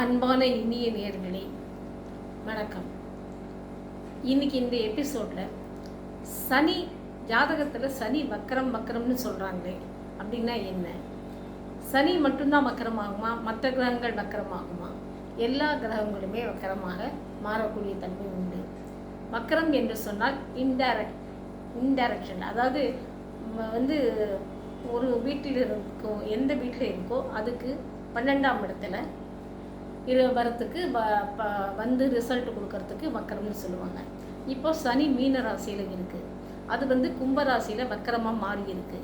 அன்பான இனிய நேயர்களே வணக்கம். இன்னைக்கு இந்த எபிசோடில் சனி ஜாதகத்தில் சனி வக்கரம்னு சொல்கிறாங்களே அப்படின்னா என்ன? சனி மட்டும்தான் வக்கரமாகுமா? மற்ற கிரகங்கள் வக்கரமாகுமா? எல்லா கிரகங்களுமே வக்கரமாக மாறக்கூடிய தன்மை உண்டு. வக்கரம் என்று சொன்னால் இன்டைரக்ஷன், அதாவது ஒரு வீட்டில் இருக்கோ, எந்த வீட்டில் இருக்கோ அதுக்கு 12ஆம் இடத்துல வரத்துக்கு ரிசல்ட் கொடுக்கறதுக்கு வக்கரம்னு சொல்லுவாங்க. இப்போ சனி மீன ராசியில் இருக்குது, அது கும்பராசியில் வக்கரமாக மாறி இருக்குது.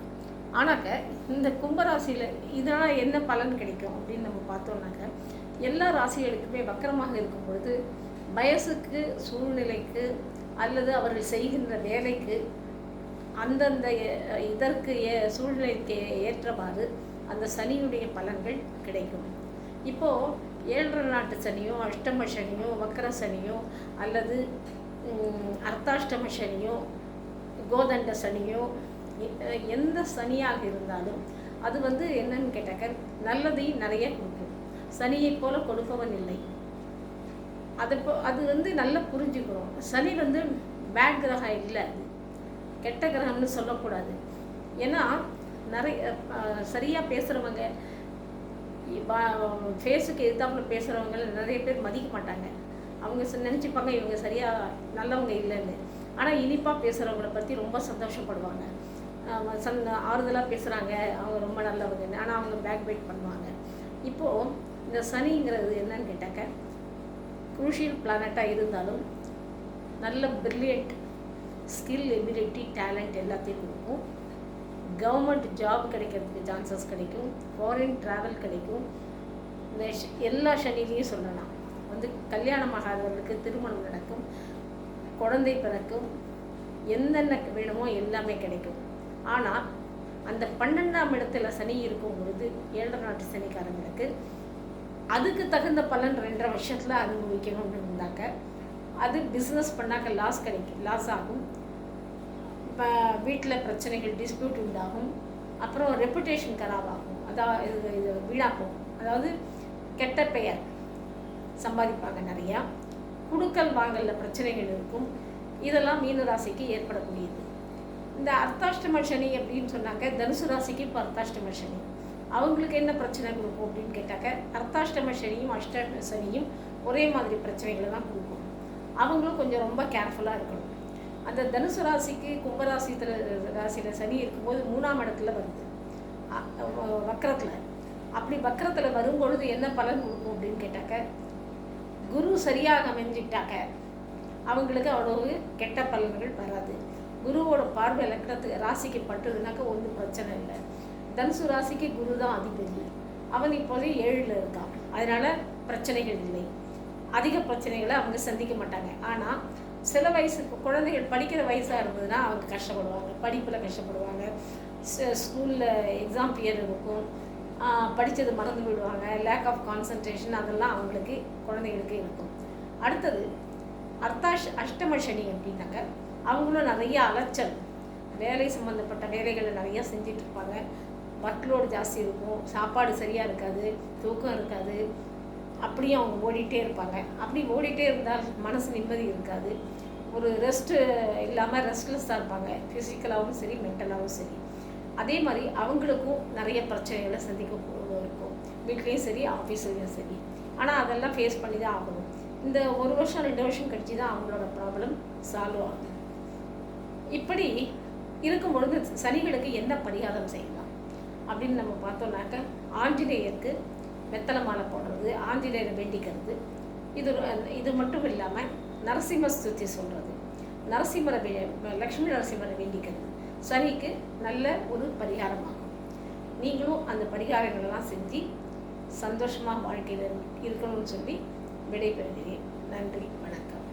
ஆனாக்க இந்த கும்பராசியில் இதனால் என்ன பலன் கிடைக்கும் அப்படின்னு நம்ம பார்த்தோம்னாக்க, எல்லா ராசிகளுக்குமே வக்கரமாக இருக்கும் பொழுது வயசுக்கு, சூழ்நிலைக்கு அல்லது அவர்கள் செய்கின்ற வேலைக்கு அந்தந்த இதற்கு சூழ்நிலைக்கு ஏற்றவாறு அந்த சனியுடைய பலன்கள் கிடைக்கும். இப்போது 7 நாட்டு சனியோ, அஷ்டம சனியோ, வக்கர சனியோ அல்லது அர்த்தாஷ்டம சனியோ, கோதண்ட சனியோ, எந்த சனியாக இருந்தாலும் அது என்னன்னு கேட்டாக்க நல்லதையும் நிறைய கொடுக்கும். சனியை போல கொடுப்பவன் இல்லை. அது நல்லா புரிஞ்சுக்கணும். சனி பேட் கிரகம் இல்லை, அது கெட்ட கிரகம்னு சொல்லக்கூடாது. ஏன்னா நிறைய சரியாக பேசுகிறவங்க, ஃபேஸுக்கு எதிர்த்தாப்புல பேசுகிறவங்க நிறைய பேர் மதிக்க மாட்டாங்க. அவங்க நினச்சிப்பாங்க இவங்க சரியாக நல்லவங்க இல்லைன்னு. ஆனால் இனிப்பாக பேசுகிறவங்கள பற்றி ரொம்ப சந்தோஷப்படுவாங்க, ஆறுதலாக பேசுகிறாங்க, அவங்க ரொம்ப நல்லவங்கன்னு. ஆனால் அவங்க பேக் பைட் பண்ணுவாங்க. இப்போது இந்த சனிங்கிறது என்னன்னு கேட்டாக்க, குரூஷியல் பிளானட்டாக இருந்தாலும் நல்ல பிரில்லியன்ட் ஸ்கில், எபிலிட்டி, டேலண்ட் எல்லாத்தையும் கொடுக்கும். கவர்மெண்ட் ஜாப் கிடைக்கிறதுக்கு சான்சஸ் கிடைக்கும். ஃபாரின் ட்ராவல் கிடைக்கும். இந்த எல்லா சனிலையும் சொல்லலாம். கல்யாணம் ஆகாதவர்களுக்கு திருமணம் நடக்கும், குழந்தை பிறக்கும், என்னென்ன வேணுமோ எல்லாமே கிடைக்கும். ஆனால் அந்த 12ஆம் இடத்துல சனி இருக்கும் பொழுது 7 நாட்டு சனிக்காரங்களுக்கு அதுக்கு தகுந்த பலன் 2.5 வருஷத்தில் அனுபவிக்கணும்னு இருந்தாக்க, அது பிஸ்னஸ் பண்ணாக்க லாஸ் ஆகும். இப்போ வீட்டில் பிரச்சனைகள், டிஸ்பியூட் உண்டாகும். அப்புறம் ரெப்புடேஷன் கராபாகும், அதாவது இது வீணாகும். அதாவது கெட்ட பெயர் சம்பாதிப்பாங்க நிறையா. குடுக்கல் வாங்கலில் பிரச்சனைகள் இருக்கும். இதெல்லாம் மீன ராசிக்கு ஏற்படக்கூடியது. இந்த அர்த்தாஷ்டம சனி அப்படின்னு சொன்னாக்க, தனுசு ராசிக்கு இப்போ அர்த்தாஷ்டம சனி. அவங்களுக்கு என்ன பிரச்சனை கொடுக்கும் அப்படின்னு கேட்டாக்க, அர்த்தாஷ்டம சனியும் அஷ்டம சனியும் ஒரே மாதிரி பிரச்சனைகளை தான் கொடுக்கும். அவங்களும் கொஞ்சம் ரொம்ப கேர்ஃபுல்லாக இருக்கணும். அந்த தனுசு ராசிக்கு ராசியில் சனி இருக்கும்போது 3ஆம் இடத்துல வருது, வக்கரத்தில். அப்படி வக்கரத்தில் வரும்பொழுது என்ன பலன் கொடுக்கும் அப்படின்னு கேட்டாக்க, குரு சரியாக அமைஞ்சிட்டாக்க அவங்களுக்கு அவ்வளவு கெட்ட பலன்கள் வராது. குருவோட பார்வை லக்னத்துக்கு ராசிக்கு பட்டுதுனாக்க ஒன்றும் பிரச்சனை இல்லை. தனுசு ராசிக்கு குரு தான் அதிபதி. அவன் இப்போதே 7ல் இருக்கான். அதனால் பிரச்சனைகள் இல்லை, அதிக பிரச்சனைகளை அவங்க சந்திக்க மாட்டாங்க. ஆனால் சில வயசுக்கு குழந்தைகள் படிக்கிற வயசாக இருந்ததுன்னா அவங்க கஷ்டப்படுவாங்க, படிப்பில் கஷ்டப்படுவாங்க. ஸ்கூலில் எக்ஸாம் பியர் இருக்கும், படித்தது மறந்து விடுவாங்க, லேக் ஆஃப் கான்சன்ட்ரேஷன், அதெல்லாம் அவங்களுக்கு குழந்தைகளுக்கு இருக்கும். அடுத்தது அஷ்டம சனி அப்படின்னாக்க, அவங்களும் நிறைய அலைச்சல், வேலை சம்மந்தப்பட்ட வேலைகளை நிறையா செஞ்சிட்ருப்பாங்க. ஒர்க்லோடு ஜாஸ்தி இருக்கும், சாப்பாடு சரியாக இருக்காது, தூக்கம் இருக்காது. அப்படியே அவங்க ஓடிட்டே இருப்பாங்க. அப்படி ஓடிட்டே இருந்தால் மனசு நிம்மதி இருக்காது. ஒரு ரெஸ்ட்டு இல்லாமல் ரெஸ்ட்லெஸ்ஸாக இருப்பாங்க, ஃபிசிக்கலாகவும் சரி, மென்டலாகவும் சரி. அதே மாதிரி அவங்களுக்கும் நிறைய பிரச்சனைகளை சந்திக்க இருக்கும், வீட்லேயும் சரி, ஆஃபீஸ்லேயும் சரி. ஆனால் அதெல்லாம் ஃபேஸ் பண்ணி தான் ஆகணும். இந்த 1 வருஷம் 2 வருஷம் கழிச்சு தான் அவங்களோட ப்ராப்ளம் சால்வ் ஆகும். இப்படி இருக்கும் பொழுது சனிகளுக்கு என்ன பரிகாரம் செய்யலாம் அப்படின்னு நம்ம பார்த்தோம்னாக்க, ஆஞ்சநேயருக்கு வெத்தலை மாலை போடுறது, ஆஞ்சநேயரை வேண்டிக்கிறது. இது மட்டும் இல்லாமல் நரசிம்ம ஸ்துதி சொல்கிறது, லக்ஷ்மி நரசிம்மரை வேண்டிக்கிறது சனிக்கு நல்ல ஒரு பரிகாரமாகும். நீங்களும் அந்த பரிகாரங்களெல்லாம் செஞ்சு சந்தோஷமாக வாழ்க்கையில் இருக்கணும்னு சொல்லி விடைபெறுகிறேன். நன்றி, வணக்கம்.